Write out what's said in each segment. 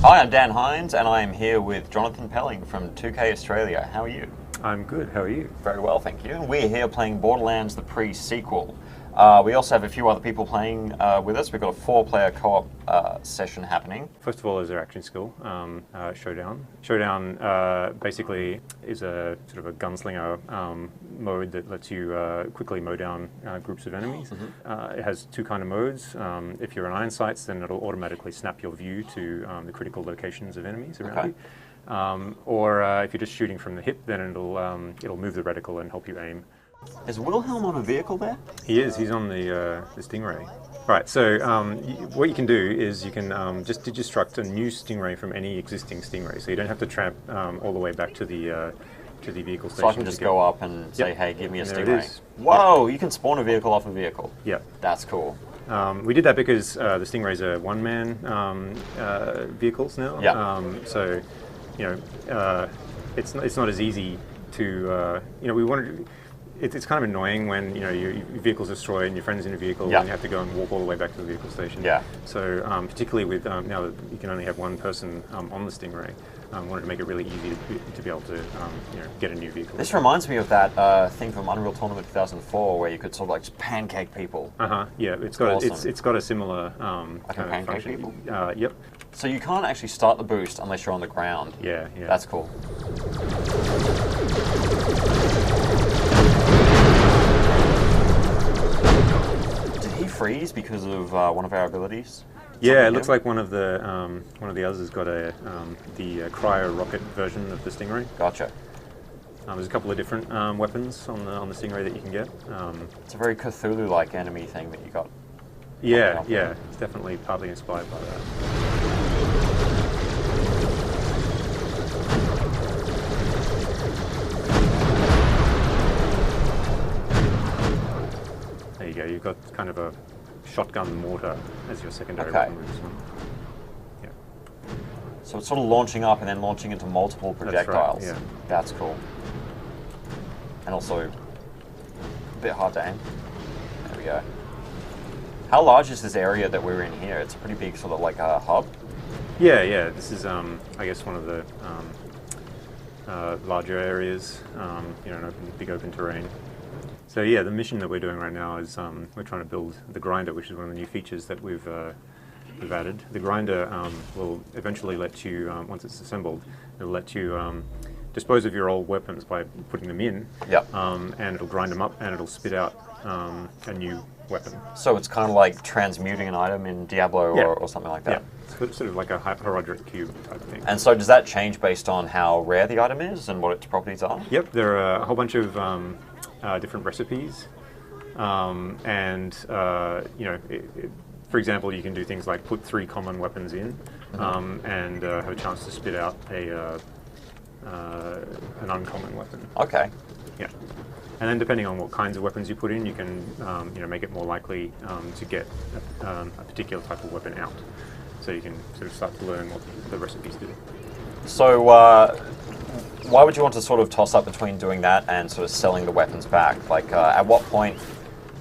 Hi, I'm Dan Hines, and I am here with Jonathan Pelling from 2K Australia. How are you? I'm good. How are you? Very well, thank you. And we're here playing Borderlands, the pre-sequel. We also have a few other people playing with us. We've got a 4-player co-op session happening. First of all, is our action skill, Showdown. Showdown basically is a sort of a gunslinger mode that lets you quickly mow down groups of enemies. It has two kind of modes. If you're in iron sights, then it'll automatically snap your view to the critical locations of enemies around you. Or if you're just shooting from the hip, then it'll move the reticle and help you aim. Is Wilhelm on a vehicle there? He is. He's on the Stingray. Right. So what you can do is you can just destruct a new Stingray from any existing Stingray. So you don't have to tramp all the way back to the vehicle station. So I can just go up and say, "Hey, give me a Stingray." Whoa! You can spawn a vehicle off a vehicle. Yeah. That's cool. We did that because the Stingrays are one-man vehicles now. Yeah. So you know, it's not as easy to we wanted. It's kind of annoying when your vehicle's destroyed and your friend's in a vehicle and you have to go and walk all the way back to the vehicle station. Yeah. So particularly with now that you can only have one person on the Stingray, wanted to make it really easy to be able to get a new vehicle. This reminds me of that thing from Unreal Tournament 2004 where you could sort of like just pancake people. Yeah, it's got awesome. it's got a similar I can pancake function. people. Yep. So you can't actually start the boost unless you're on the ground. Yeah. That's cool. Freeze because of one of our abilities? Yeah, it looks like one of the others has got the cryo rocket version of the Stingray. Gotcha. There's a couple of different weapons on the Stingray that you can get. It's a very Cthulhu-like enemy thing that you got. Yeah, it's definitely partly inspired by that. There you go. You've got kind of a shotgun mortar as your secondary weapon. Yeah. So it's sort of launching up and then launching into multiple projectiles. That's right, yeah. That's cool. And also a bit hard to aim. There we go. How large is this area that we're in here? It's a pretty big sort of like a hub. Yeah. This is I guess one of the larger areas. An big open terrain. So yeah, the mission that we're doing right now is we're trying to build the grinder, which is one of the new features that we've added. The grinder will eventually let you, once it's assembled, it'll let you dispose of your old weapons by putting them in. Yep. And it'll grind them up and it'll spit out a new weapon. So it's kind of like transmuting an item in Diablo or something like that. Yeah, it's sort of like a Herodic cube type of thing. And so does that change based on how rare the item is and what its properties are? Yep, there are a whole bunch of different recipes, for example, you can do things like put 3 common weapons in and have a chance to spit out an uncommon weapon. Okay. Yeah, and then depending on what kinds of weapons you put in, you can make it more likely to get a particular type of weapon out. So you can sort of start to learn what the recipes do. So why would you want to sort of toss up between doing that and sort of selling the weapons back? Like, at what point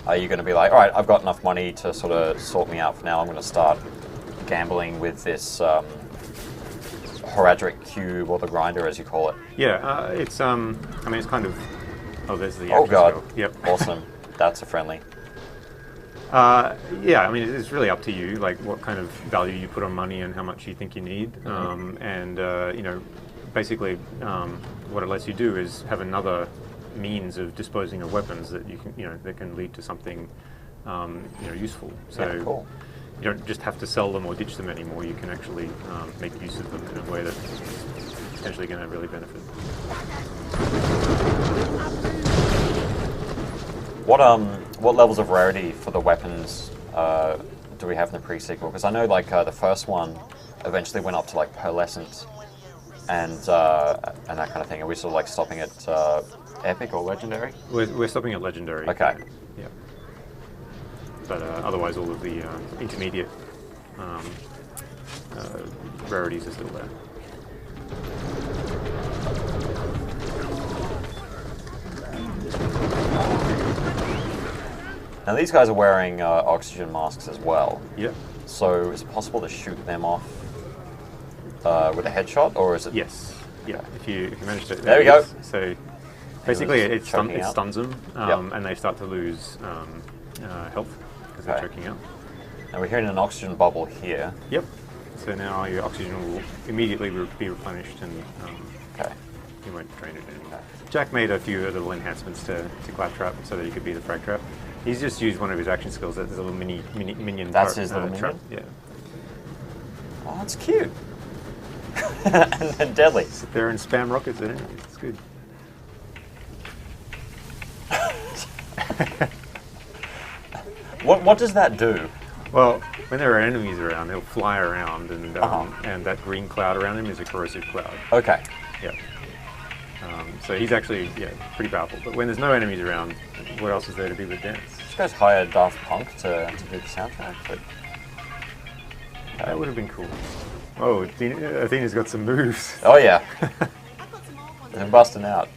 are you going to be like, all right, I've got enough money to sort of sort me out for now. I'm going to start gambling with this Herodic cube or the grinder, as you call it. Yeah, it's it's kind of. Oh, there's the. Oh God! Skill. Yep. Awesome. That's a friendly. Yeah, it's really up to you, like what kind of value you put on money and how much you think you need, basically, what it lets you do is have another means of disposing of weapons that you can, that can lead to something, useful. So cool. You don't just have to sell them or ditch them anymore. You can actually make use of them in a way that's potentially going to really benefit. What levels of rarity for the weapons do we have in the pre-sequel? Because I know like the first one eventually went up to like pearlescent and that kind of thing. Are we sort of like stopping at epic or legendary? We're stopping at legendary. Okay. Yeah. But otherwise, all of the intermediate rarities are still there. Now these guys are wearing oxygen masks as well. Yeah. So is it possible to shoot them off with a headshot, or is it? Yes. Yeah. If you manage to. There we go. So basically, He was it choking out. stuns them, Yep. and they start to lose health because they're Okay. choking out. And we're hearing an oxygen bubble here. Yep. So now your oxygen will immediately be replenished, and Okay. you won't drain it anymore. Jack made a few little enhancements to Claptrap so that he could be the frag trap. He's just used one of his action skills. There's a little minion. That's his little trap. minion? Yeah. Oh, it's cute. And deadly. Sit there and spam rockets at enemies. It's good. What does that do? Well, when there are enemies around, they'll fly around, and Uh-huh. and that green cloud around him is a corrosive cloud. Okay. Yeah. So he's actually pretty powerful. But when there's no enemies around, what else is there to do but dance? This guy's hired Daft Punk to do the soundtrack, but That would have been cool. Oh, Athena's got some moves. oh yeah, they're busting out.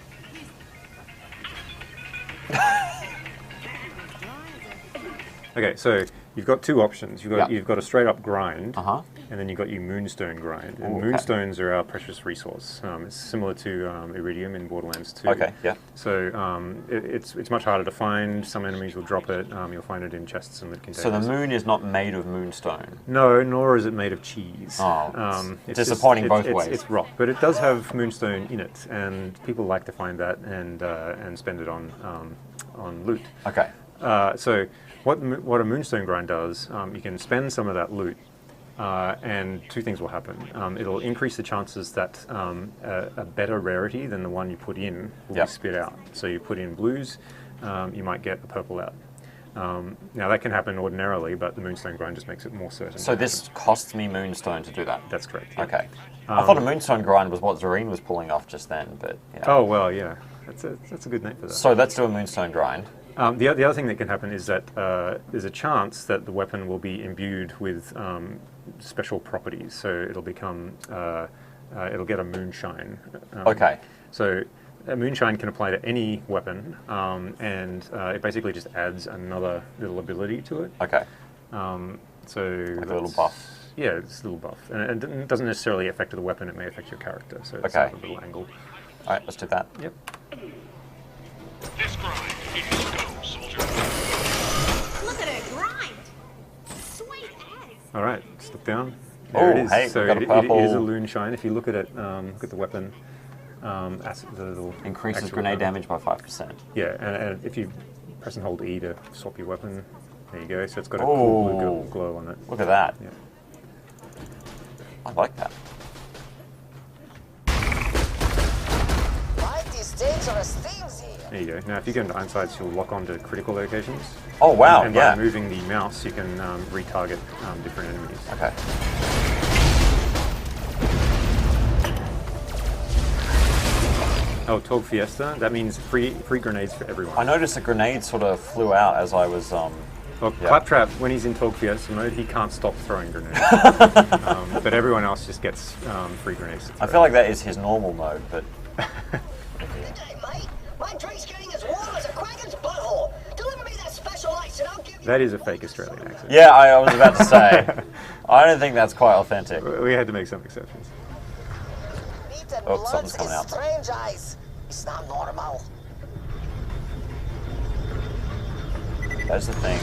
Okay, so you've got two options. Yeah. You've got a straight up grind, Uh-huh. and then you've got your moonstone grind. And Ooh, okay. moonstones are our precious resource. It's similar to iridium in Borderlands 2. Okay, yeah. So it's much harder to find. Some enemies will drop it. You'll find it in chests and lit containers. So the moon is not made of moonstone. No, nor is it made of cheese. Oh, it's disappointing both ways. It's rock, but it does have moonstone in it, and people like to find that and spend it on loot. Okay. So what a moonstone grind does, you can spend some of that loot, and two things will happen. It'll increase the chances that a better rarity than the one you put in will Yep. be spit out. So you put in blues, you might get a purple out. Now that can happen ordinarily, but the moonstone grind just makes it more certain. So to this happen. costs me moonstone to do that. That's correct. Yeah. Okay. I thought a moonstone grind was what Zareen was pulling off just then, but yeah. Oh well, yeah, that's a good name for that. So let's do a moonstone grind. The other thing that can happen is that there's a chance that the weapon will be imbued with special properties. So it'll become, it'll get a moonshine. Okay. So a moonshine can apply to any weapon, and it basically just adds another little ability to it. Okay. So Like a little buff. Yeah, it's a little buff, and it doesn't necessarily affect the weapon. It may affect your character. So it's Okay. a little angle. All right, let's do that. Yep. This grind is go, soldier. Look at her grind. Sweet ass. All right, step down. There it Oh, is. hey, So we've got a it is a purple- moonshine. If you look at it, look at the weapon. The little Increases actual grenade weapon. damage by 5%. Yeah, and if you press and hold E to swap your weapon, there you go. So it's got a cool blue Oh. glow on it. Look at that. Yeah. I like that. Fight these dangerous thieves here. There you go. Now, if you go into Einsides, you'll lock onto critical locations. Oh, wow, And yeah. by moving the mouse, you can retarget different enemies. Okay. Oh, Tog Fiesta. That means free grenades for everyone. I noticed a grenade sort of flew out as I was. Well, Yeah. Claptrap, when he's in Tog Fiesta mode, he can't stop throwing grenades. But everyone else just gets free grenades to throw. I feel like that is his normal mode, but Good day, mate. My drink's getting as warm as a kraken's butthole. Deliver me that special ice and I'll give you... That is a fake Australian accent. yeah, I was about to say. I don't think that's quite authentic. We had to make some exceptions. Meat and Oh, blood something's coming is out. strange eyes. It's not normal. That's the thing.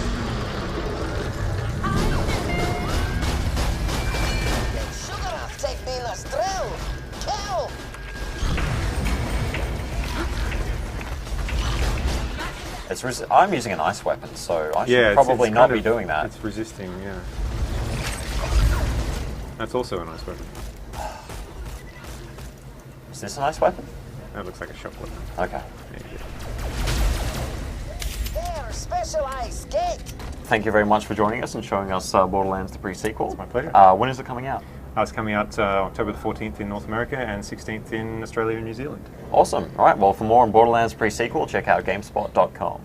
Then sugar off take me in a thrill. Kill! I'm using an ice weapon, so I should Yeah, probably it's not kind be of- doing that. It's resisting, yeah. That's also a nice weapon. Is this an ice weapon? That looks like a shock weapon. Okay. There you go. There, special ice. Get! Thank you very much for joining us and showing us Borderlands, the pre-sequel. It's my pleasure. When is it coming out? It's coming out October the 14th in North America and 16th in Australia and New Zealand. Awesome. All right, well, for more on Borderlands pre-sequel, check out GameSpot.com.